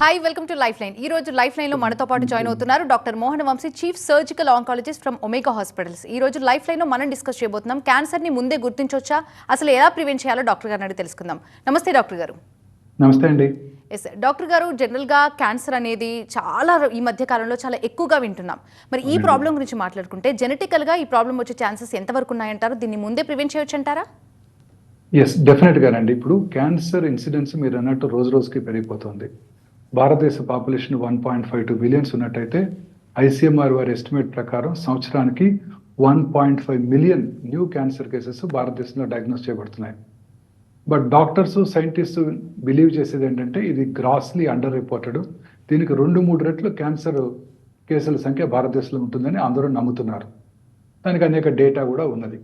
Hi welcome to life line. ఈ రోజు life line లో మనతో పాటు జాయిన్ అవుతున్నారు doctor Mohan Vamsi, chief surgical oncologist from Omega hospitals. ఈ రోజు లైఫ్ లైన్ లో మనం డిస్కస్ చేయబోతున్నాం క్యాన్సర్ ని ముందే గుర్తించొచ్చా, అసలు ఎలా ప్రివెంట్ చేయాలో డాక్టర్ గారిని అడిగి తెలుసుకుందాం. నమస్తే డాక్టర్ గారు. నమస్తే అండి. ఎస్ డాక్టర్ గారు, జనరల్ గా క్యాన్సర్ అనేది చాలా ఈ మధ్య కాలంలో చాలా ఎక్కువగా వింటున్నాం. మరి ఈ ప్రాబ్లం గురించి మాట్లాడుకుంటే జెనెటికల్ గా ఈ ప్రాబ్లం వచ్చే ఛాన్సెస్ ఎంతవరకు ఉన్నాయంటారు? దీన్ని ముందే ప్రివెంట్ చేయొచ్చు అంటారా? ఎస్, డెఫినెట్ గానండి. ఇప్పుడు క్యాన్సర్ ఇన్సిడెన్స్ మీరు అన్నట్టు రోజు రోజుకి పెరిగిపోతుంది. భారతదేశ పాపులేషన్ 1.52 బిలియన్స్ ఉన్నట్టయితే ఐసీఎంఆర్ వారి ఎస్టిమేట్ ప్రకారం సంవత్సరానికి 1.5 మిలియన్ న్యూ క్యాన్సర్ కేసెస్ భారతదేశంలో డయాగ్నోస్ చేయబడుతున్నాయి. బట్ డాక్టర్స్, సైంటిస్ట్ బిలీవ్ చేసేది ఏంటంటే ఇది గ్రాస్లీ అండర్ రిపోర్టెడ్. దీనికి 2-3 రెట్లు క్యాన్సర్ కేసుల సంఖ్య భారతదేశంలో ఉంటుందని అందరూ నమ్ముతున్నారు. దానికి అనేక డేటా కూడా ఉన్నది.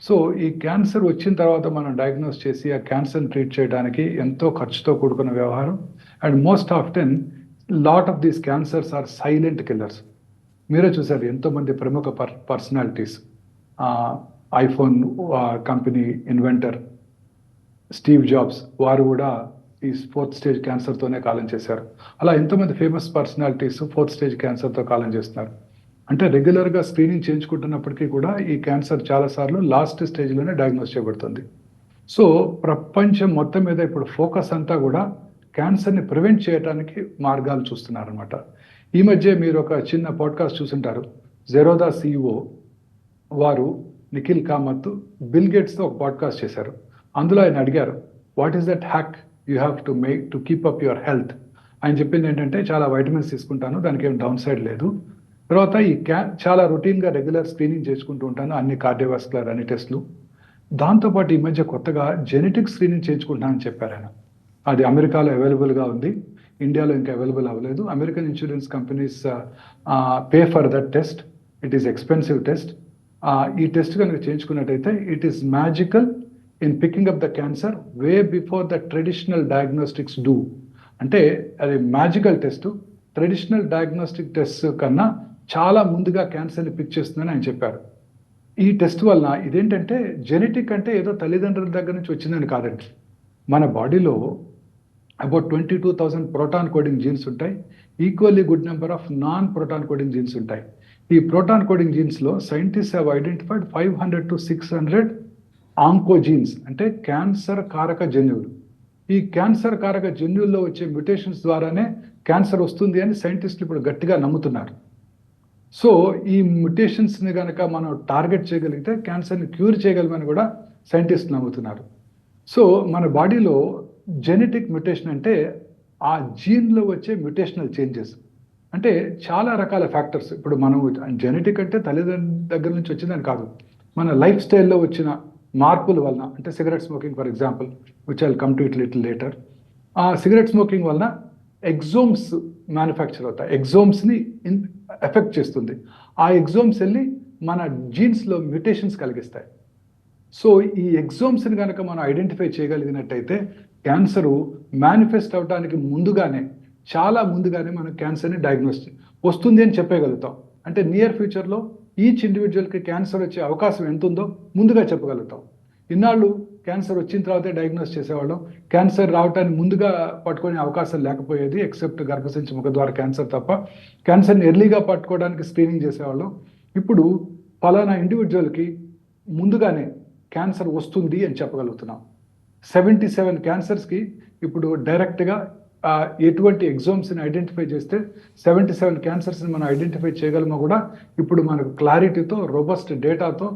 సో ఈ క్యాన్సర్ వచ్చిన తర్వాత మనం డయాగ్నోస్ చేసి ఆ క్యాన్సర్ని ట్రీట్ చేయడానికి ఎంతో ఖర్చుతో కూడుకున్న వ్యవహారం. And most often lot of these cancers are silent killers. మీరే చూసారు ఎంతోమంది ప్రముఖ personalities, iPhone company inventor Steve Jobs వారు కూడా ఈ 4th స్టేజ్ క్యాన్సర్తోనే కాలం చేశారు. అలా ఎంతోమంది ఫేమస్ పర్సనాలిటీస్ 4th స్టేజ్ క్యాన్సర్తో కాలం చేస్తున్నారు. అంటే రెగ్యులర్గా స్క్రీనింగ్ చేయించుకుంటున్నప్పటికీ కూడా ఈ క్యాన్సర్ చాలాసార్లు లాస్ట్ స్టేజ్లోనే డయాగ్నోస్ చేయబడుతుంది. సో ప్రపంచం మొత్తం మీద ఇప్పుడు ఫోకస్ అంతా కూడా క్యాన్సర్ని ప్రివెంట్ చేయడానికి మార్గాలు చూస్తున్నారనమాట. ఈ మధ్య మీరు ఒక చిన్న పాడ్కాస్ట్ చూసుంటారు. జెరోదా CEO వారు నిఖిల్ కామత్ బిల్ గేట్స్తో ఒక పాడ్కాస్ట్ చేశారు. అందులో ఆయన అడిగారు, what is that hack you have to make to keep up your health. ఆయన చెప్పింది ఏంటంటే చాలా వైటమిన్స్ తీసుకుంటాను, దానికి ఏం డౌన్ సైడ్ లేదు. తర్వాత ఈ చాలా రొటీన్గా రెగ్యులర్ స్క్రీనింగ్ చేసుకుంటూ ఉంటాను, అన్ని కార్డియోవాస్కులర్ అన్ని టెస్టులు. దాంతోపాటు ఈ మధ్య కొత్తగా జెనెటిక్ స్క్రీనింగ్ చేయించుకుంటానని చెప్పారు ఆయన. అది అమెరికాలో అవైలబుల్గా ఉంది, ఇండియాలో ఇంకా అవైలబుల్ అవ్వలేదు. American insurance companies pay for that test. It is expensive test. ఈ టెస్ట్ కనుక చేయించుకున్నట్టయితే it is magical in picking up the cancer way before the traditional diagnostics do. అంటే అది magical test, traditional diagnostic test కన్నా చాలా ముందుగా క్యాన్సర్ని pick చేస్తుందని ఆయన చెప్పారు. ఈ టెస్ట్ వలన ఇదేంటంటే జెనెటిక్ అంటే ఏదో తల్లిదండ్రుల దగ్గర నుంచి వచ్చిందని కాదండి. మన బాడీలో అబౌట్ 22,000 ప్రోటాన్ కోడింగ్ జీన్స్ ఉంటాయి. Equally good number of non protein coding genes ఉంటాయి. ఈ ప్రోటాన్ కోడింగ్ జీన్స్లో scientist have identified 500 to 600 oncogenes, అంటే క్యాన్సర్ కారక జన్యువులు. ఈ క్యాన్సర్ కారక జన్యువుల్లో వచ్చే మ్యుటేషన్స్ ద్వారానే క్యాన్సర్ వస్తుంది అని సైంటిస్టులు ఇప్పుడు గట్టిగా నమ్ముతున్నారు. సో ఈ మ్యుటేషన్స్ని కనుక మనం టార్గెట్ చేయగలిగితే క్యాన్సర్ని క్యూర్ చేయగలమని కూడా సైంటిస్టులు నమ్ముతున్నారు. సో మన బాడీలో జెనెటిక్ మ్యుటేషన్ అంటే ఆ జీన్లో వచ్చే మ్యుటేషనల్ చేంజెస్. అంటే చాలా రకాల ఫ్యాక్టర్స్. ఇప్పుడు మనం జెనెటిక్ అంటే తల్లిదండ్రుల దగ్గర నుంచి వచ్చిందని కాదు, మన లైఫ్ స్టైల్లో వచ్చిన మార్పుల వలన. అంటే cigarette smoking for example, which I will come to it little later. ఆ సిగరెట్ స్మోకింగ్ వలన ఎగ్జోమ్స్ మ్యానుఫ్యాక్చర్ అవుతాయి, ఎగ్జోమ్స్ని ఎఫెక్ట్ చేస్తుంది. ఆ ఎగ్జోమ్స్ వెళ్ళి మన జీన్స్లో మ్యుటేషన్స్ కలిగిస్తాయి. సో ఈ ఎగ్జోమ్స్ని కనుక మనం ఐడెంటిఫై చేయగలిగినట్టయితే క్యాన్సరు మేనిఫెస్ట్ అవడానికి ముందుగానే, చాలా ముందుగానే మనం క్యాన్సర్ని డయాగ్నోస్ వస్తుంది అని చెప్పగలుగుతాం. అంటే నియర్ ఫ్యూచర్లో ఈచ్ ఇండివిజువల్కి క్యాన్సర్ వచ్చే అవకాశం ఎంత ఉందో ముందుగా చెప్పగలుగుతాం. ఇన్నాళ్ళు క్యాన్సర్ వచ్చిన తర్వాతే డయాగ్నోస్ చేసేవాళ్ళం. క్యాన్సర్ రావటానికి ముందుగా పట్టుకునే అవకాశం లేకపోయేది, ఎక్సెప్ట్ గర్భసంచి ముఖద్వార క్యాన్సర్ తప్ప. క్యాన్సర్ని ఎర్లీగా పట్టుకోవడానికి స్క్రీనింగ్ చేసేవాళ్ళం. ఇప్పుడు ఫలానా ఇండివిజువల్కి ముందుగానే క్యాన్సర్ వస్తుంది అని చెప్పగలుగుతున్నాం. 77 క్యాన్సర్స్కి ఇప్పుడు డైరెక్ట్గా ఎటువంటి ఎగ్జామ్స్ని ఐడెంటిఫై చేస్తే 77 క్యాన్సర్స్ని మనం ఐడెంటిఫై చేయగలమో కూడా ఇప్పుడు మనకు క్లారిటీతో, రోబస్ట్ డేటాతో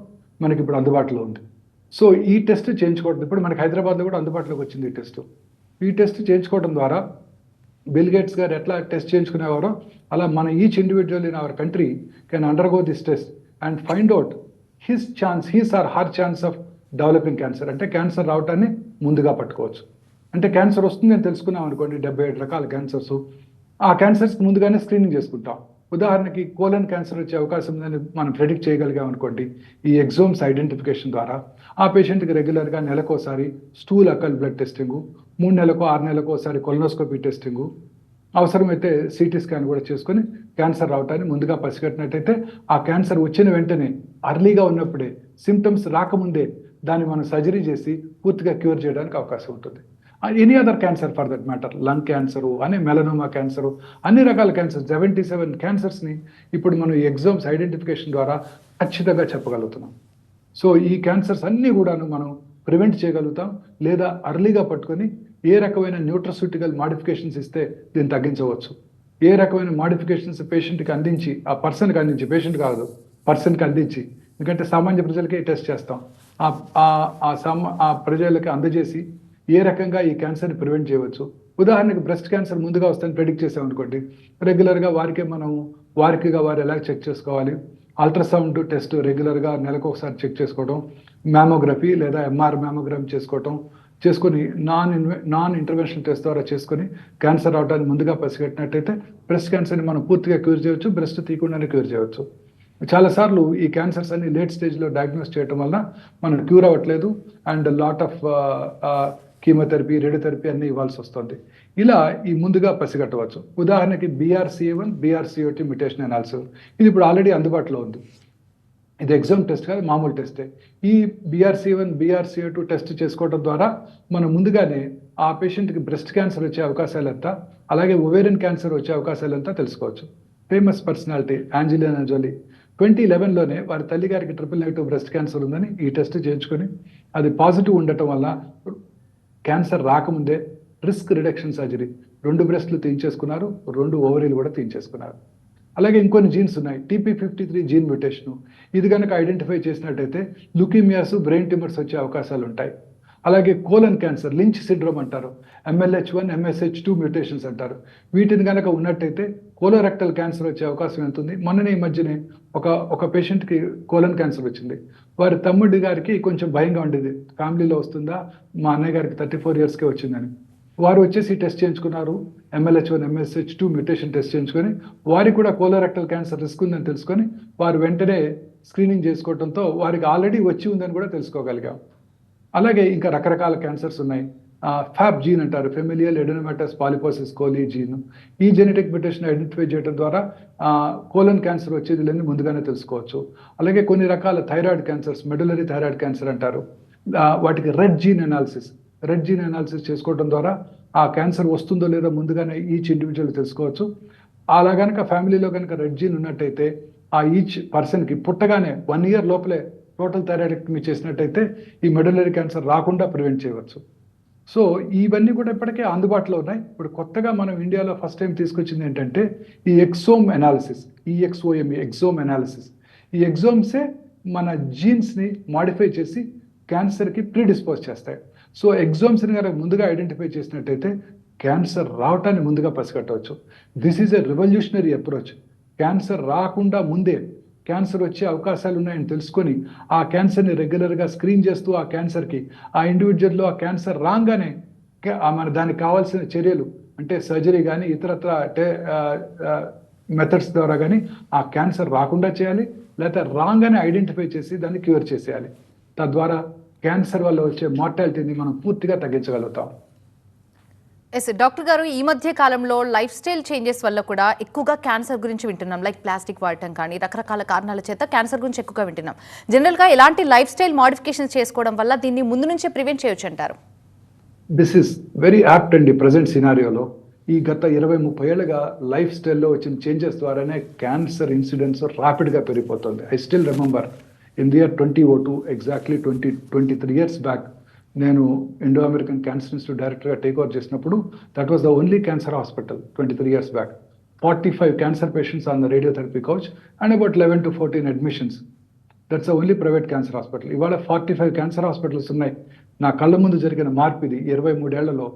మనకి ఇప్పుడు అందుబాటులో ఉంది. సో ఈ టెస్ట్ చేయించుకోవడం ఇప్పుడు మనకి హైదరాబాద్లో కూడా అందుబాటులోకి వచ్చింది ఈ టెస్ట్. ఈ టెస్ట్ చేయించుకోవడం ద్వారా బిల్ గేట్స్ గారు ఎట్లా టెస్ట్ చేయించుకునేవారో అలా మన each individual in our country can undergo this test and find out he's or her chance of developing cancer. అంటే క్యాన్సర్ రావటాన్ని ముందుగా పట్టుకోవచ్చు. అంటే క్యాన్సర్ వస్తుంది అని తెలుసుకున్నాం అనుకోండి, 77 రకాల క్యాన్సర్స్, ఆ క్యాన్సర్స్కి ముందుగానే స్క్రీనింగ్ చేసుకుంటాం. ఉదాహరణకి కోలన్ క్యాన్సర్ వచ్చే అవకాశం ఉందని మనం ప్రెడిక్ట్ చేయగలిగాం అనుకోండి ఈ ఎగ్జోమ్స్ ఐడెంటిఫికేషన్ ద్వారా. ఆ పేషెంట్కి రెగ్యులర్గా నెలకోసారి స్టూల్ అకల్ బ్లడ్ టెస్టింగు, 3 నెలలకు 6 నెలలకు ఒకసారి కొలనోస్కోపీ టెస్టింగు, అవసరమైతే సిటీ స్కాన్ కూడా చేసుకొని క్యాన్సర్ రావటాన్ని ముందుగా పసిగట్టినట్టయితే ఆ క్యాన్సర్ వచ్చిన వెంటనే అర్లీగా ఉన్నప్పుడే, సిమ్టమ్స్ రాకముందే దాన్ని మనం సర్జరీ చేసి పూర్తిగా క్యూర్ చేయడానికి అవకాశం ఉంటుంది. Any other cancer for that matter, lung cancer అని, మెలనోమా క్యాన్సరు, అన్ని రకాల క్యాన్సర్ 77 క్యాన్సర్స్ని ఇప్పుడు మనం ఎగ్జామ్స్ ఐడెంటిఫికేషన్ ద్వారా ఖచ్చితంగా చెప్పగలుగుతున్నాం. సో ఈ క్యాన్సర్స్ అన్నీ కూడాను మనం ప్రివెంట్ చేయగలుగుతాం, లేదా అర్లీగా పట్టుకొని ఏ రకమైన న్యూట్రస్యూటికల్ మాడిఫికేషన్స్ ఇస్తే దీన్ని తగ్గించవచ్చు. ఏ రకమైన మాడిఫికేషన్స్ పేషెంట్కి అందించి, ఆ పర్సన్కి అందించి, పేషెంట్ కాదు పర్సన్కి అందించి, ఎందుకంటే సామాన్య ప్రజలకే టెస్ట్ చేస్తాం, ఆ ప్రజలకి అందజేసి ఏ రకంగా ఈ క్యాన్సర్ని ప్రివెంట్ చేయవచ్చు. ఉదాహరణకి బ్రెస్ట్ క్యాన్సర్ ముందుగా వస్తుందని ప్రెడిక్ట్ చేసామనుకోండి, రెగ్యులర్గా వారికి వారు ఎలా చెక్ చేసుకోవాలి, అల్ట్రాసౌండ్ టెస్ట్ రెగ్యులర్గా నెలకు ఒకసారి చెక్ చేసుకోవడం, మ్యామోగ్రఫీ లేదా ఎంఆర్ మ్యామోగ్రామ్ చేసుకొని నాన్ ఇంటర్వెన్షనల్ టెస్ట్ ద్వారా చేసుకొని క్యాన్సర్ రావడానికి ముందుగా పసిగట్టినట్టయితే బ్రెస్ట్ క్యాన్సర్ని మనం పూర్తిగా క్యూర్ చేయవచ్చు, బ్రెస్ట్ తీయకుండానే క్యూర్ చేయవచ్చు. చాలాసార్లు ఈ క్యాన్సర్స్ అన్ని లేట్ స్టేజ్లో డయాగ్నోస్ చేయడం వల్ల మనం క్యూర్ అవ్వట్లేదు, and lot of chemotherapy, radiotherapy అన్నీ ఇవ్వాల్సి వస్తుంది. ఇలా ఈ ముందుగా పసిగట్టవచ్చు. ఉదాహరణకి BRCA1 BRCA2 మ్యుటేషన్ అనాలిసిస్, ఇది ఇప్పుడు ఆల్రెడీ అందుబాటులో ఉంది. ఇది ఎగ్జామ్ టెస్ట్ కాదు, మామూలు టెస్టే. ఈ BRCA1 BRCA2 టెస్ట్ చేసుకోవడం ద్వారా మనం ముందుగానే ఆ పేషెంట్కి బ్రెస్ట్ క్యాన్సర్ వచ్చే అవకాశాలు ఎంత, అలాగే ఒవేరియన్ క్యాన్సర్ వచ్చే అవకాశాలు ఎంత తెలుసుకోవచ్చు. ఫేమస్ పర్సనాలిటీ యాంజెలినా జోలీ 2011లోనే వారి తల్లిగారికి ట్రిపుల్-నెగటివ్ బ్రెస్ట్ క్యాన్సర్ ఉందని ఈ టెస్ట్ చేయించుకొని అది పాజిటివ్ ఉండటం వల్ల క్యాన్సర్ రాకముందే రిస్క్ రిడక్షన్ సర్జరీ 2 బ్రెస్ట్లు తీయించేసుకున్నారు, 2 ఓవరీలు కూడా తీయించేసుకున్నారు. అలాగే ఇంకొన్ని జీన్స్ ఉన్నాయి. TP53 జీన్ మ్యుటేషను, ఇది కనుక ఐడెంటిఫై చేసినట్టయితే లుకీమియాస్, బ్రెయిన్ ట్యూమర్స్ వచ్చే అవకాశాలు ఉంటాయి. అలాగే కోలన్ క్యాన్సర్, లించ్ సిండ్రోమ్ అంటారు, MLH1 MSH2 మ్యూటేషన్స్ అంటారు. వీటిని కనుక ఉన్నట్టయితే కోలోరెక్టల్ క్యాన్సర్ వచ్చే అవకాశం ఎంత ఉంది. మొన్ననే ఈ మధ్యనే ఒక పేషెంట్కి కోలన్ క్యాన్సర్ వచ్చింది. వారి తమ్ముడి గారికి కొంచెం భయంగా ఉండేది, ఫ్యామిలీలో వస్తుందా, మా అన్నయ్య గారికి 34 ఇయర్స్కే వచ్చిందని. వారు వచ్చేసి టెస్ట్ చేయించుకున్నారు, MLH1 MSH2 మ్యూటేషన్ టెస్ట్ చేయించుకొని వారికి కూడా కోలోరెక్టల్ క్యాన్సర్ రిస్క్ ఉందని తెలుసుకొని వారు వెంటనే స్క్రీనింగ్ చేసుకోవడంతో వారికి ఆల్రెడీ వచ్చి ఉందని కూడా తెలుసుకోగలిగాం. అలాగే ఇంకా రకరకాల క్యాన్సర్స్ ఉన్నాయి. ఫ్యాబ్ జీన్ అంటారు, ఫెమిలియల్ ఎడెనోమాటస్ పాలిపోసిస్ కోలీ జీన్. ఈ జెనెటిక్ మ్యుటేషన్ ఐడెంటిఫై చేయడం ద్వారా కోలన్ క్యాన్సర్ వచ్చేది లేని ముందుగానే తెలుసుకోవచ్చు. అలాగే కొన్ని రకాల thyroid cancers, medullary thyroid cancer అంటారు, వాటికి రెడ్ జీన్ అనాలిసిస్ చేసుకోవడం ద్వారా ఆ క్యాన్సర్ వస్తుందో లేదో ముందుగానే ఈచ్ ఇండివిజువల్ తెలుసుకోవచ్చు. అలా కనుక ఫ్యామిలీలో కనుక రెడ్ జీన్ ఉన్నట్టయితే ఆ ఈచ్ పర్సన్కి పుట్టగానే 1 ఇయర్ లోపలే టోటల్ థైరాయిడెక్టమీ చేసినట్టయితే ఈ మెడులరీ క్యాన్సర్ రాకుండా ప్రివెంట్ చేయవచ్చు. సో ఇవన్నీ కూడా ఇప్పటికే అందుబాటులో ఉన్నాయి. ఇప్పుడు కొత్తగా మనం ఇండియాలో ఫస్ట్ టైం తీసుకొచ్చింది ఏంటంటే ఈ ఎక్సోమ్ అనాలిసిస్, EXOME ఎక్సోమ్ అనాలిసిస్. ఈ ఎక్సోమ్సే మన జీన్స్ని మాడిఫై చేసి క్యాన్సర్కి ప్రీడిస్పోజ్ చేస్తాయి. సో ఎగ్జామ్స్ని కనుక ముందుగా ఐడెంటిఫై చేసినట్టయితే క్యాన్సర్ రావటాన్ని ముందుగా పసిగట్టవచ్చు. This is a revolutionary approach. Cancer రాకుండా ముందే క్యాన్సర్ వచ్చే అవకాశాలు ఉన్నాయని తెలుసుకొని ఆ క్యాన్సర్ని రెగ్యులర్గా స్క్రీన్ చేస్తూ ఆ క్యాన్సర్కి ఆ ఇండివిజువల్లో ఆ క్యాన్సర్ రాగానే మన దానికి కావాల్సిన చర్యలు అంటే సర్జరీ కానీ ఇతరత్ర మెథడ్స్ ద్వారా కానీ ఆ క్యాన్సర్ రాకుండా చేయాలి, లేకపోతే రాగానే ఐడెంటిఫై చేసి దాన్ని క్యూర్ చేసేయాలి. తద్వారా క్యాన్సర్ వల్ల వచ్చే మార్టాలిటీని మనం పూర్తిగా తగ్గించగలుగుతాం. ఎస్ డాక్టర్ గారు, ఈ మధ్య కాలంలో లైఫ్ స్టైల్ చేంజెస్ వల్ల కూడా ఎక్కువగా క్యాన్సర్ గురించి వింటున్నాం. లైక్ ప్లాస్టిక్ వాడటం కానీ రకరకాల కారణాల చేత క్యాన్సర్ గురించి ఎక్కువగా వింటున్నాం. జనరల్గా ఎలాంటి లైఫ్ స్టైల్ మాడిఫికేషన్స్ చేసుకోవడం వల్ల దీన్ని ముందు నుంచే ప్రివెంట్ చేయొచ్చు అంటారు? దిస్ ఇస్ వెరీ యాప్ట్ అండి. ప్రజెంట్ సినారియోలో ఈ గత 20-30 ఏళ్ళుగా లైఫ్ స్టైల్లో వచ్చిన చేంజెస్ ద్వారానే క్యాన్సర్ ఇన్సిడెన్స్ ర్యాపిడ్గా పెరిగిపోతుంది. I still remember in the year 2002, exactly 23 years back, నేను ఇండో అమెరికన్ క్యాన్సర్ ఇన్స్టిట్యూట్ డైరెక్టర్గా టేక్ ఓవర్ చేసినప్పుడు that was the only cancer hospital 23 years back. 45 cancer patients on the radiotherapy couch and about 11 to 14 admissions. That's the only private cancer hospital. ఇవాళ 45 cancer hospitals ఉన్నాయి. నా కళ్ళ ముందు జరిగిన మార్పు ఇది. 23 ఏళ్లలో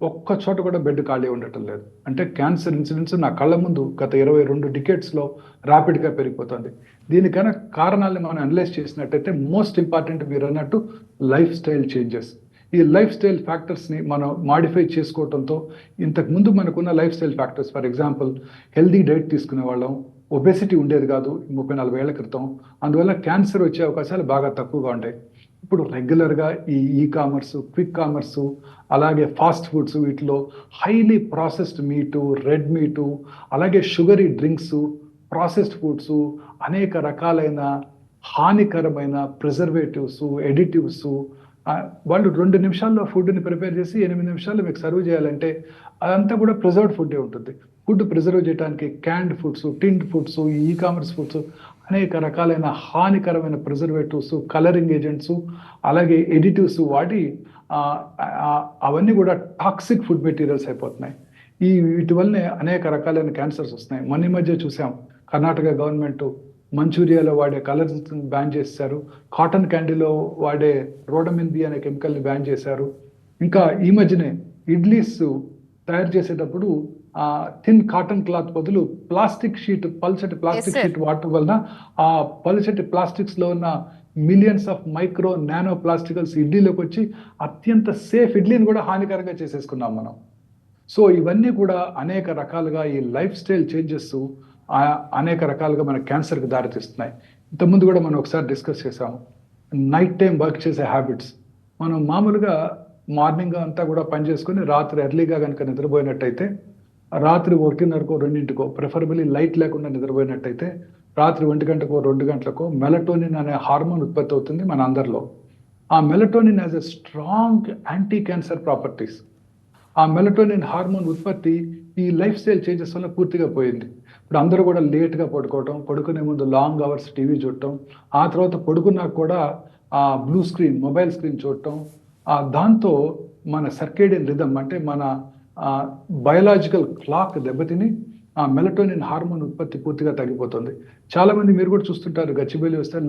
ఒక్క చోట కూడా బెడ్ ఖాళీ ఉండటం లేదు. అంటే క్యాన్సర్ ఇన్సిడెన్స్ నా కళ్ళ ముందు గత 22 డికేట్స్లో ర్యాపిడ్గా పెరిగిపోతుంది. దీనికైనా కారణాలను మనం అనలైజ్ చేసినట్టయితే మోస్ట్ ఇంపార్టెంట్ మీరు అన్నట్టు లైఫ్ స్టైల్ చేంజెస్. ఈ లైఫ్ స్టైల్ ఫ్యాక్టర్స్ని మనం మాడిఫై చేసుకోవడంతో ఇంతకుముందు మనకున్న life style factors, for example healthy diet తీసుకునే వాళ్ళం, ఒబెసిటీ ఉండేది కాదు 30-40 ఏళ్ల క్రితం. అందువల్ల క్యాన్సర్ వచ్చే అవకాశాలు బాగా తక్కువగా ఉంటాయి. ఇప్పుడు రెగ్యులర్గా ఈ కామర్స్, క్విక్ కామర్సు, అలాగే ఫాస్ట్ ఫుడ్స్, వీటిలో highly processed meat, red meat, అలాగే షుగరీ డ్రింక్స్, ప్రాసెస్డ్ ఫుడ్స్, అనేక రకాలైన హానికరమైన ప్రిజర్వేటివ్స్, ఎడిటివ్స్, వాళ్ళు 2 నిమిషాల్లో ఫుడ్ని ప్రిపేర్ చేసి 8 నిమిషాల్లో మీకు సర్వ్ చేయాలంటే అదంతా కూడా ప్రిజర్వ్డ్ ఫుడ్డే ఉంటుంది. ఫుడ్ ప్రిజర్వ్ చేయడానికి canned foods, tinned foods, e-commerce foods అనేక రకాలైన హానికరమైన ప్రిజర్వేటివ్స్, కలరింగ్ ఏజెంట్స్, అలాగే ఎడిటివ్స్ వాడి అవన్నీ కూడా టాక్సిక్ ఫుడ్ మెటీరియల్స్ అయిపోతున్నాయి. వీటి వల్లనే అనేక రకాలైన క్యాన్సర్స్ వస్తున్నాయి. మొన్న ఈ మధ్య చూసాం కర్ణాటక గవర్నమెంట్ మంచూరియాలో వాడే కలర్స్ బ్యాన్ చేశారు. కాటన్ క్యాండీలో వాడే రోడమిన్-బి అనే కెమికల్ని బ్యాన్ చేశారు. ఇంకా ఈ మధ్యనే ఇడ్లీస్ తయారు చేసేటప్పుడు థిన్ కాటన్ క్లాత్ బదులు ప్లాస్టిక్ షీట్, పల్చటి ప్లాస్టిక్ షీట్ వాడటం వలన ఆ పల్చటి ప్లాస్టిక్స్ లో ఉన్న మిలియన్స్ ఆఫ్ మైక్రో నానో ప్లాస్టికల్స్ ఇడ్లీలోకి వచ్చి అత్యంత సేఫ్ ఇడ్లీని కూడా హానికరంగా చేసేసుకున్నాం మనం. సో ఇవన్నీ కూడా అనేక రకాలుగా ఈ లైఫ్ స్టైల్ చేంజెస్ అనేక రకాలుగా మన క్యాన్సర్కి దారితీస్తున్నాయి. ఇంతకుముందు కూడా మనం ఒకసారి డిస్కస్ చేసాము నైట్ టైం వర్క్ చేసే హ్యాబిట్స్. మనం మామూలుగా మార్నింగ్ అంతా కూడా పని చేసుకుని రాత్రి ఎర్లీగా కనుక నిద్రపోయినట్టయితే, రాత్రి 1:30కో 2:00కో ప్రిఫరబుల్లీ లైట్ లేకుండా నిద్రపోయినట్టయితే రాత్రి 1 గంటకో 2 గంటలకో మెలటోనిన్ అనే హార్మోన్ ఉత్పత్తి అవుతుంది మన అందరిలో. ఆ melatonin has a strong anti cancer properties. ఆ మెలటోనిన్ హార్మోన్ ఉత్పత్తి ఈ లైఫ్ స్టైల్ చేంజెస్ వల్ల పూర్తిగా పోయింది. ఇప్పుడు అందరూ కూడా లేట్గా పడుకోవటం, పడుకునే ముందు లాంగ్ అవర్స్ టీవీ చూడటం, ఆ తర్వాత పడుకున్నాక కూడా ఆ బ్లూ స్క్రీన్, మొబైల్ స్క్రీన్ చూడటం, దాంతో మన సర్కేడియన్ రిథమ్ అంటే మన బయలాజికల్ క్లాక్ దెబ్బతిని ఆ మెలటోనిన్ హార్మోన్ ఉత్పత్తి పూర్తిగా తగ్గిపోతుంది. చాలా మంది మీరు కూడా చూస్తుంటారు, గచ్చిబౌలి వస్తే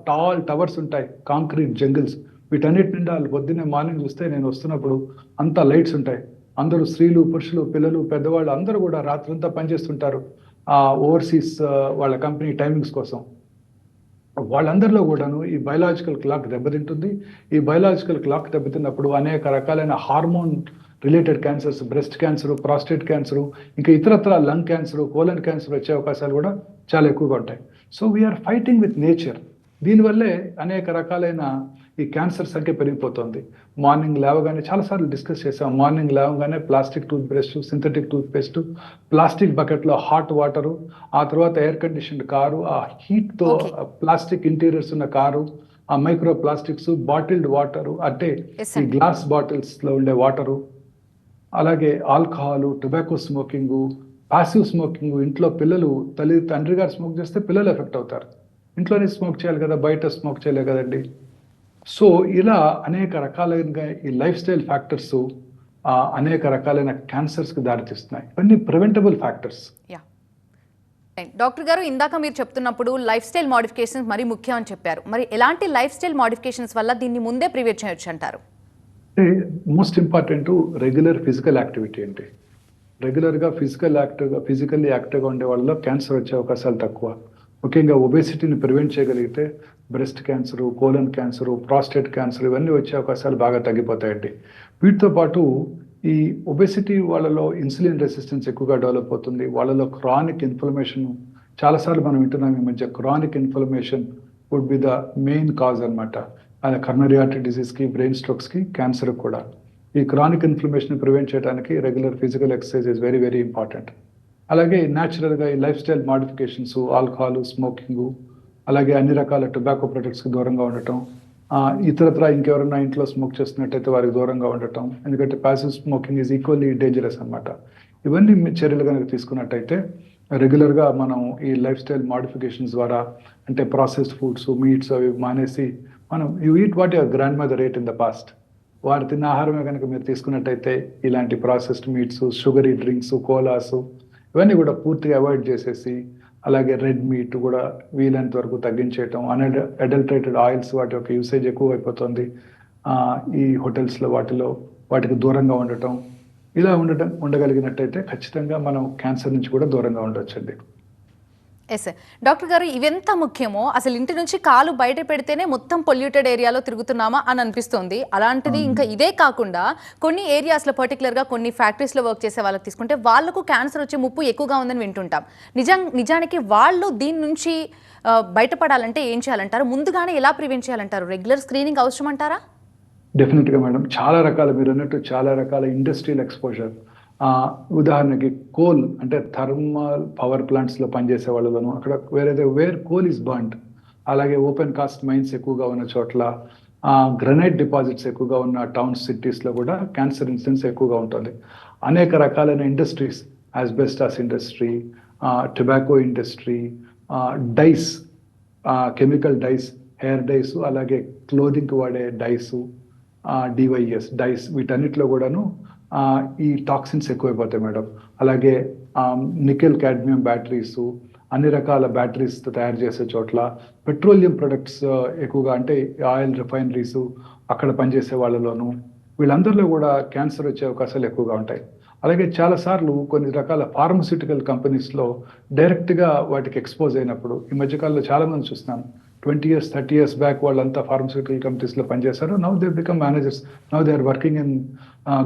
టాల్ టవర్స్ ఉంటాయి, కాంక్రీట్ జంగిల్స్, వీటన్నిటి నిండా వాళ్ళు పొద్దున్నే మార్నింగ్ చూస్తే నేను వస్తున్నప్పుడు అంతా లైట్స్ ఉంటాయి. అందరూ స్త్రీలు, పురుషులు, పిల్లలు, పెద్దవాళ్ళు అందరూ కూడా రాత్రంతా పనిచేస్తుంటారు ఓవర్సీస్ వాళ్ళ కంపెనీ టైమింగ్స్ కోసం. వాళ్ళందరిలో కూడాను ఈ బయలాజికల్ క్లాక్ దెబ్బతింటుంది. ఈ బయలాజికల్ క్లాక్ దెబ్బతిన్నప్పుడు అనేక రకాలైన hormone related cancers, breast cancer, prostate cancer, ఇంకా ఇతరత్ర లంగ్ క్యాన్సర్, కోలన్ క్యాన్సర్ వచ్చే అవకాశాలు కూడా చాలా ఎక్కువగా ఉంటాయి. So we are fighting with nature. దీనివల్లే అనేక రకాలైన ఈ క్యాన్సర్ సంఖ్య పెరిగిపోతుంది. మార్నింగ్ లేవగానే చాలాసార్లు డిస్కస్ చేసాం, మార్నింగ్ లేవగానే plastic toothbrush, synthetic toothpaste, plastic బకెట్లో హాట్ వాటరు, ఆ తర్వాత ఎయిర్ కండిషన్డ్ కారు, ఆ హీట్తో ప్లాస్టిక్ ఇంటీరియర్స్ ఉన్న కారు, ఆ మైక్రో ప్లాస్టిక్స్, బాటిల్డ్ వాటరు అంటే ఈ గ్లాస్ బాటిల్స్లో ఉండే వాటరు, అలాగే alcohol, tobacco smoking, passive smoking. ఇంట్లో పిల్లలు తండ్రి గారు స్మోక్ చేస్తే పిల్లలు ఎఫెక్ట్ అవుతారు. ఇంట్లోనే స్మోక్ చేయాలి కదా, బయట స్మోక్ చేయలే కదండి. సో ఇలా అనేక రకాలైన ఈ లైఫ్ స్టైల్ ఫ్యాక్టర్స్ అనేక రకాలైన క్యాన్సర్స్కి దారితీస్తున్నాయి. ఇవన్నీ ప్రివెంటబుల్ ఫ్యాక్టర్స్. డాక్టర్ గారు, ఇందాక మీరు చెప్తున్నప్పుడు లైఫ్ స్టైల్ మోడిఫికేషన్స్ మరీ ముఖ్యం అని చెప్పారు. మరి ఎలాంటి లైఫ్ స్టైల్ మోడిఫికేషన్స్ వల్ల దీన్ని ముందే ప్రివెంట్ చేయొచ్చు అంటారు? Most important regular physical activity అండి. రెగ్యులర్గా ఫిజికల్లీ యాక్టివ్గా ఉండే వాళ్ళలో క్యాన్సర్ వచ్చే అవకాశాలు తక్కువ. ముఖ్యంగా ఒబేసిటీని ప్రివెంట్ చేయగలిగితే breast cancer, colon cancer, prostate cancer ఇవన్నీ వచ్చే అవకాశాలు బాగా తగ్గిపోతాయండి. వీటితో పాటు ఈ ఒబేసిటీ వాళ్ళలో ఇన్సులిన్ రెసిస్టెన్స్ ఎక్కువగా డెవలప్ అవుతుంది. వాళ్ళలో క్రానిక్ ఇన్ఫ్లమేషన్, చాలాసార్లు మనం వింటున్నాం ఈ మధ్య, chronic inflammation would be the main cause అనమాట. అది కరోనరీ ఆర్టరీ డిసీజ్కి, బ్రెయిన్ స్ట్రోక్స్కి, క్యాన్సర్ కూడా. ఈ క్రానిక్ ఇన్ఫ్లమేషన్ ప్రివెంట్ చేయడానికి regular physical exercise is very very important. అలాగే న్యాచురల్గా ఈ lifestyle modifications, alcohol, smoking, అలాగే అన్ని రకాల టొబాకో ప్రొడక్ట్స్కి దూరంగా ఉండటం, ఇతరత్ర ఇంకెవరైనా ఇంట్లో స్మోక్ చేస్తున్నట్టయితే వారికి దూరంగా ఉండటం, ఎందుకంటే passive smoking is equally dangerous అనమాట. ఇవన్నీ చర్యలు కనుక తీసుకున్నట్టయితే రెగ్యులర్గా మనం ఈ లైఫ్ స్టైల్ మాడిఫికేషన్స్ ద్వారా, అంటే ప్రాసెస్డ్ ఫుడ్స్, మీట్స్ అవి మానేసి మనం you eat what your grand mother rate in the past. వారు తిన్న ఆహారమే కనుక మీరు తీసుకున్నట్టయితే ఇలాంటి ప్రాసెస్డ్ మీట్స్, షుగరీ డ్రింక్స్, కోలాసు ఇవన్నీ కూడా పూర్తిగా అవాయిడ్ చేసేసి, అలాగే రెడ్ మీట్ కూడా వీలైనంత వరకు తగ్గించేయటం, అడల్టరేటెడ్ ఆయిల్స్ వాటి యొక్క యూసేజ్ ఎక్కువ అయిపోతుంది ఈ హోటల్స్లో, వాటికి దూరంగా ఉండటం, ఇలా ఉండగలిగినట్టయితే ఖచ్చితంగా మనం క్యాన్సర్ నుంచి కూడా దూరంగా ఉండొచ్చండి. Yes sir. డాక్టర్ గారు, ఇవెంత ముఖ్యమో, అసలు ఇంటి నుంచి కాలు బయట పెడితేనే మొత్తం పొల్యూటెడ్ ఏరియాలో తిరుగుతున్నామా అని అనిపిస్తుంది. అలాంటిది ఇంకా ఇదే కాకుండా కొన్ని ఏరియాస్లో, పర్టికులర్గా కొన్ని ఫ్యాక్టరీస్లో వర్క్ చేసే వాళ్ళకి తీసుకుంటే వాళ్ళకు క్యాన్సర్ వచ్చే ముప్పు ఎక్కువగా ఉందని వింటుంటాం. నిజానికి వాళ్ళు దీని నుంచి బయటపడాలంటే ఏం చేయాలంటారు? ముందుగానే ఎలా ప్రివెంట్ చేయాలంటారు? రెగ్యులర్ స్క్రీనింగ్ అవసరం అంటారా? డెఫినెట్గా మేడం. చాలా రకాల, మీరు అన్నట్టు చాలా రకాల ఇండస్ట్రియల్ ఎక్స్పోజర్, ఉదాహరణకి కోల్ అంటే థర్మల్ పవర్ ప్లాంట్స్లో పనిచేసే వాళ్ళను, అక్కడ వేర్ కోల్ ఈజ్ బర్న్డ్, అలాగే ఓపెన్ కాస్ట్ మైన్స్ ఎక్కువగా ఉన్న చోట్ల, గ్రనైట్ డిపాజిట్స్ ఎక్కువగా ఉన్న టౌన్స్ సిటీస్లో కూడా క్యాన్సర్ ఇన్సిడెన్స్ ఎక్కువగా ఉంటుంది. అనేక రకాలైన industries, asbestos industry, tobacco industry, dyes, chemical dyes, hair dyes, అలాగే క్లోదింగ్కి వాడే డైస్, డివైఎస్ డైస్, వీటన్నిటిలో కూడాను ఈ టాక్సిన్స్ ఎక్కువైపోతాయి మేడం. అలాగే నికెల్ క్యాడ్మియం బ్యాటరీస్, అన్ని రకాల బ్యాటరీస్ తయారు చేసే చోట్ల పెట్రోలియం ప్రొడక్ట్స్ ఎక్కువగా, అంటే ఆయిల్ రిఫైనరీస్ అక్కడ పనిచేసే వాళ్ళలోనూ వీళ్ళందరిలో కూడా క్యాన్సర్ వచ్చే అవకాశాలు ఎక్కువగా ఉంటాయి. అలాగే చాలాసార్లు కొన్ని రకాల ఫార్మస్యూటికల్ కంపెనీస్లో డైరెక్ట్గా వాటికి ఎక్స్పోజ్ అయినప్పుడు, ఈ మధ్యకాలంలో చాలామంది చూస్తున్నాను, 20 years 30 years బ్యాక్ వాళ్ళంతా ఫార్మస్యూటికల్ కంపెనీస్లో పనిచేశారు. Now they become managers, now they are working in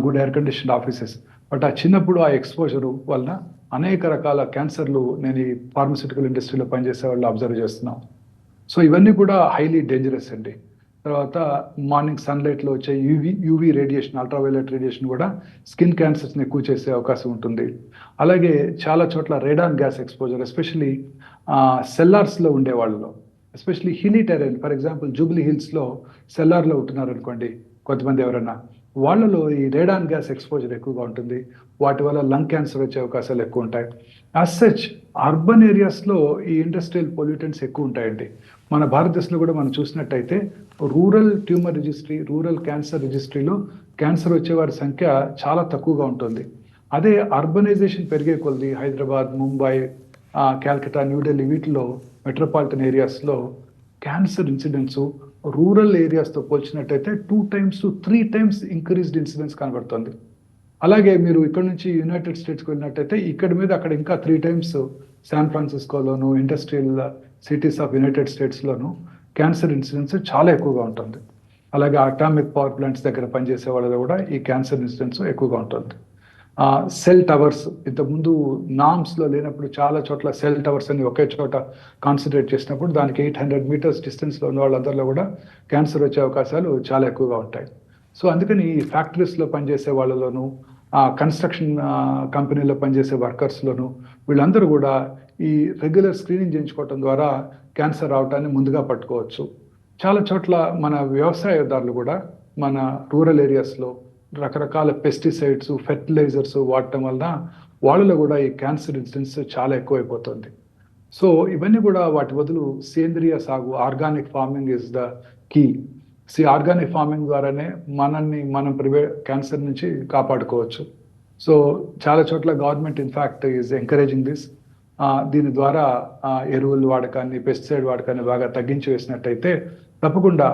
good air condition offices. But ఆ చిన్నప్పుడు ఆ ఎక్స్పోజరు వలన అనేక రకాల క్యాన్సర్లు నేను ఈ ఫార్మస్యూటికల్ ఇండస్ట్రీలో పనిచేసే వాళ్ళు అబ్జర్వ్ చేస్తున్నాం. సో ఇవన్నీ కూడా హైలీ డేంజరస్ అండి. తర్వాత మార్నింగ్ సన్లైట్లో వచ్చే యూవీ రేడియేషన్, అల్ట్రావైలెట్ రేడియేషన్ కూడా స్కిన్ క్యాన్సర్స్ని ఎక్కువ చేసే అవకాశం ఉంటుంది. అలాగే చాలా చోట్ల రేడాన్ గ్యాస్ ఎక్స్పోజర్, ఎస్పెషలీ సెల్లార్స్లో ఉండే వాళ్ళలో, especially hilly terrain, for example Jubilee హిల్స్లో సెల్లార్లో ఉంటున్నారు అనుకోండి కొంతమంది ఎవరైనా, వాళ్ళలో ఈ రేడాన్ గ్యాస్ ఎక్స్పోజర్ ఎక్కువగా ఉంటుంది. వాటి వల్ల లంగ్ క్యాన్సర్ వచ్చే అవకాశాలు ఎక్కువ ఉంటాయి. యాజ్ సచ్ అర్బన్ ఏరియాస్లో ఈ ఇండస్ట్రియల్ పొల్యూటెంట్స్ ఎక్కువ ఉంటాయండి. మన భారతదేశంలో కూడా మనం చూసినట్టయితే rural tumour registry, rural cancer రిజిస్ట్రీలో క్యాన్సర్ వచ్చే వారి సంఖ్య చాలా తక్కువగా ఉంటుంది. అదే అర్బనైజేషన్ పెరిగే కొలది హైదరాబాద్, ముంబై, క్యాల్కటా, న్యూఢిల్లీ, వీటిలో మెట్రోపాలిటన్ ఏరియాస్లో cancer incidents rural ఏరియాస్తో పోల్చినట్టయితే 2 times to 3 times increased incidence కనబడుతుంది. అలాగే మీరు ఇక్కడ నుంచి యునైటెడ్ స్టేట్స్కి వెళ్ళినట్టయితే ఇక్కడ మీద అక్కడ ఇంకా 3 times శాన్ ఫ్రాన్సిస్కోలోను, ఇండస్ట్రియల్ సిటీస్ ఆఫ్ యునైటెడ్ స్టేట్స్లోను క్యాన్సర్ ఇన్సిడెన్స్ చాలా ఎక్కువగా ఉంటుంది. అలాగే అటామిక్ పవర్ ప్లాంట్స్ దగ్గర పనిచేసే వాళ్ళలో కూడా ఈ క్యాన్సర్ ఇన్సిడెన్స్ ఎక్కువగా ఉంటుంది. సెల్ టవర్స్, ఇంతకుముందు నామ్స్లో లేనప్పుడు చాలా చోట్ల సెల్ టవర్స్ అని ఒకే చోట కాన్సన్ట్రేట్ చేసినప్పుడు దానికి 800 meters డిస్టెన్స్లో ఉన్న వాళ్ళందరిలో కూడా క్యాన్సర్ వచ్చే అవకాశాలు చాలా ఎక్కువగా ఉంటాయి. సో అందుకని ఈ ఫ్యాక్టరీస్లో పనిచేసే వాళ్ళలోనూ, కన్స్ట్రక్షన్ కంపెనీలో పనిచేసే వర్కర్స్లోనూ వీళ్ళందరూ కూడా ఈ రెగ్యులర్ స్క్రీనింగ్ చేయించుకోవటం ద్వారా క్యాన్సర్ రావటాన్ని ముందుగా పట్టుకోవచ్చు. చాలా చోట్ల మన వ్యవసాయదారులు కూడా మన రూరల్ ఏరియాస్లో రకరకాల పెస్టిసైడ్స్, ఫెర్టిలైజర్స్ వాడటం వలన వాళ్ళలో కూడా ఈ క్యాన్సర్ ఇన్సిడెన్స్ చాలా ఎక్కువైపోతుంది. సో ఇవన్నీ కూడా వాటి బదులు సేంద్రియ సాగు, organic farming is the key. Organic farming ద్వారానే మనం క్యాన్సర్ నుంచి కాపాడుకోవచ్చు. సో చాలా చోట్ల government in fact is encouraging this. దీని ద్వారా ఎరువుల వాడకాన్ని, పెస్టిసైడ్ వాడకాన్ని బాగా తగ్గించి వేసినట్టయితే తప్పకుండా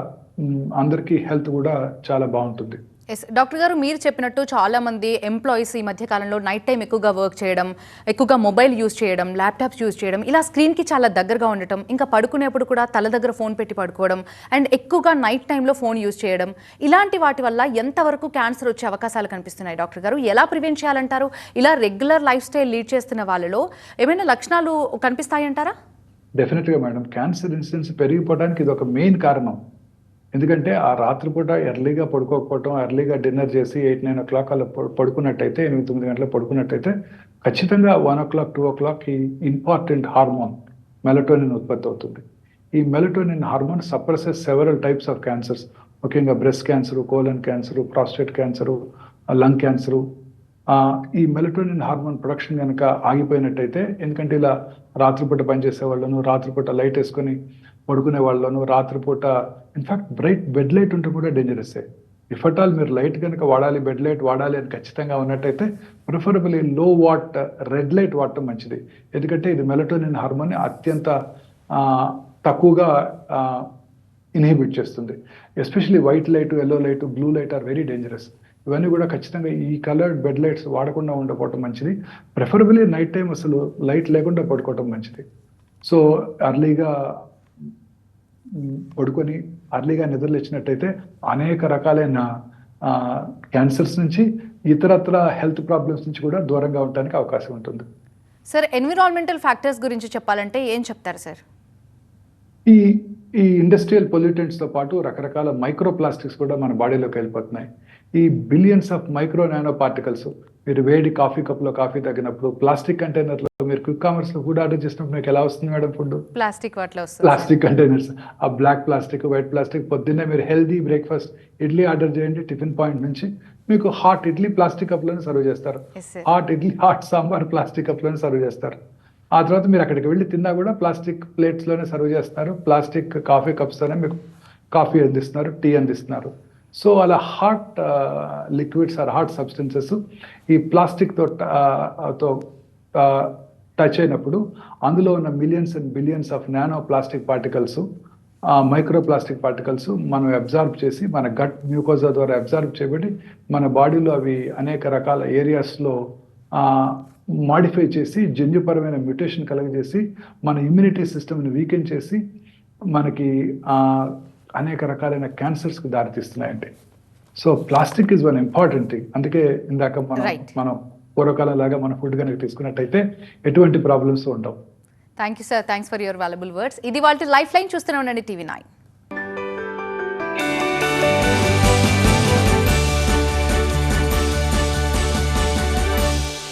అందరికీ హెల్త్ కూడా చాలా బాగుంటుంది. ఎస్ డాక్టర్ గారు, మీరు చెప్పినట్టు చాలా మంది ఎంప్లాయీస్ ఈ మధ్య కాలంలో నైట్ టైం ఎక్కువగా వర్క్ చేయడం, ఎక్కువగా మొబైల్ యూజ్ చేయడం, ల్యాప్టాప్స్ యూజ్ చేయడం, ఇలా స్క్రీన్కి చాలా దగ్గరగా ఉండటం, ఇంకా పడుకునేప్పుడు కూడా తల దగ్గర ఫోన్ పెట్టి పడుకోవడం, అండ్ ఎక్కువగా నైట్ టైంలో ఫోన్ యూజ్ చేయడం, ఇలాంటి వాటి వల్ల ఎంతవరకు క్యాన్సర్ వచ్చే అవకాశాలు కనిపిస్తున్నాయి డాక్టర్ గారు? ఎలా ప్రివెంట్ చేయాలంటారు? ఇలా రెగ్యులర్ లైఫ్ స్టైల్ లీడ్ చేస్తున్న వాళ్ళలో ఏమైనా లక్షణాలు కనిపిస్తాయంటారా? డెఫినెట్గా మేడం, క్యాన్సర్ ఇన్సిడెన్స్ పెరిగిపోవడానికి ఇది ఒక మెయిన్ కారణం. ఎందుకంటే ఆ రాత్రిపూట ఎర్లీగా పడుకోకపోవటం, ఎర్లీగా డిన్నర్ చేసి 8-9 o'clock అలా పడుకున్నట్టయితే, 8-9 గంటలకు పడుకున్నట్టయితే ఖచ్చితంగా 1 o'clock 2 o'clock ఈ ఇంపార్టెంట్ హార్మోన్ మెలటోనిన్ ఉత్పత్తి అవుతుంది. ఈ melatonin hormone suppresses several types of cancers, ముఖ్యంగా breast cancer, colon cancer, prostate cancer, lung cancer. ఈ మెలటోనిన్ హార్మోన్ ప్రొడక్షన్ కనుక ఆగిపోయినట్టయితే, ఎందుకంటే ఇలా రాత్రిపూట పనిచేసే వాళ్ళను, రాత్రిపూట లైట్ వేసుకొని పడుకునే వాళ్ళను, రాత్రిపూట ఇన్ఫాక్ట్ బ్రైట్ బెడ్ లైట్ ఉంటే కూడా డేంజరస్. ఇఫ్ అట్ ఆల్ మీరు లైట్ కనుక వాడాలి, బెడ్ లైట్ వాడాలి అని ఖచ్చితంగా ఉన్నట్టయితే ప్రిఫరబుల్లీ లో వాట్ రెడ్ లైట్ వాడటం మంచిది. ఎందుకంటే ఇది మెలటోనిన్ హార్మోన్ అత్యంత తక్కువగా ఇన్హిబిట్ చేస్తుంది. Especially white light, yellow light, blue light are very dangerous. ఇవన్నీ కూడా ఖచ్చితంగా ఈ కలర్డ్ బెడ్ లైట్స్ వాడకుండా ఉండకపోవటం మంచిది. ప్రిఫరబుల్లీ నైట్ టైం అసలు లైట్ లేకుండా పడుకోవటం మంచిది. సో అర్లీగా పడుకొని అర్లీగా నిద్రలేచినట్టయితే అనేక రకాలైన క్యాన్సర్స్ నుంచి, ఇతరత్ర హెల్త్ ప్రాబ్లమ్స్ నుంచి కూడా దూరంగా ఉండడానికి అవకాశం ఉంటుంది. సార్, ఎన్విరాన్మెంటల్ ఫ్యాక్టర్స్ గురించి చెప్పాలంటే ఏం చెప్తారు సార్? ఈ ఇండస్ట్రియల్ పొల్యూటెంట్స్తో పాటు రకరకాల మైక్రో ప్లాస్టిక్స్ కూడా మన బాడీలోకి వెళ్ళిపోతున్నాయి. ఈ billions of micro nano particles, మీరు వేడి కాఫీ కప్లో కాఫీ తాగినప్పుడు ప్లాస్టిక్ కంటైనర్లో మీరు క్విక్ కామర్స్లో ఫుడ్ ఆర్డర్ చేసినప్పుడు మీకు ఎలా వస్తుంది మేడం ఫుడ్? ప్లాస్టిక్ వాటిలో వస్తుంది. ప్లాస్టిక్ కంటైనర్స్, ఆ బ్లాక్ ప్లాస్టిక్, వైట్ ప్లాస్టిక్. పొద్దున్నే మీరు హెల్దీ బ్రేక్ఫాస్ట్ ఇడ్లీ ఆర్డర్ చేయండి, టిఫిన్ పాయింట్ నుంచి మీకు హాట్ ఇడ్లీ ప్లాస్టిక్ కప్లోనే సర్వ్ చేస్తారు, Yes, sir. Hot idli hot sambar plastic కప్లోనే సర్వ్ చేస్తారు. ఆ తర్వాత మీరు అక్కడికి వెళ్ళి తిన్నా కూడా ప్లాస్టిక్ ప్లేట్స్లోనే సర్వ్ చేస్తారు, ప్లాస్టిక్ కాఫీ కప్స్తోనే మీకు కాఫీ అందిస్తున్నారు, టీ అందిస్తున్నారు. సో అలా hot liquids or hot substances ఈ ప్లాస్టిక్తో టచ్ అయినప్పుడు అందులో ఉన్న millions and billions of nano plastic particles, micro plastic particles మనం అబ్జార్బ్ చేసి మన గట్ మ్యూకోజా ద్వారా అబ్జార్బ్ చేయబడి మన బాడీలో అవి అనేక రకాల ఏరియాస్లో మాడిఫై చేసి జన్యుపరమైన మ్యూటేషన్ కలుగజేసి మన ఇమ్యూనిటీ సిస్టమ్ని వీకెన్ చేసి మనకి అనేక రకాలైన క్యాన్సర్స్కి దారితీస్తున్నాయండి. So plastic is one important thing. అందుకే ఇందాక Right. మనం పూర్వకాలం లాగా మన ఫుడ్ కనుక తీసుకున్నట్టయితే ఎటువంటి ప్రాబ్లమ్స్ ఉండవు. Thank you sir, thanks for your valuable words. ఇది వాళ్ళ లైఫ్ లైన్ చూస్తూనే ఉండండి TV9.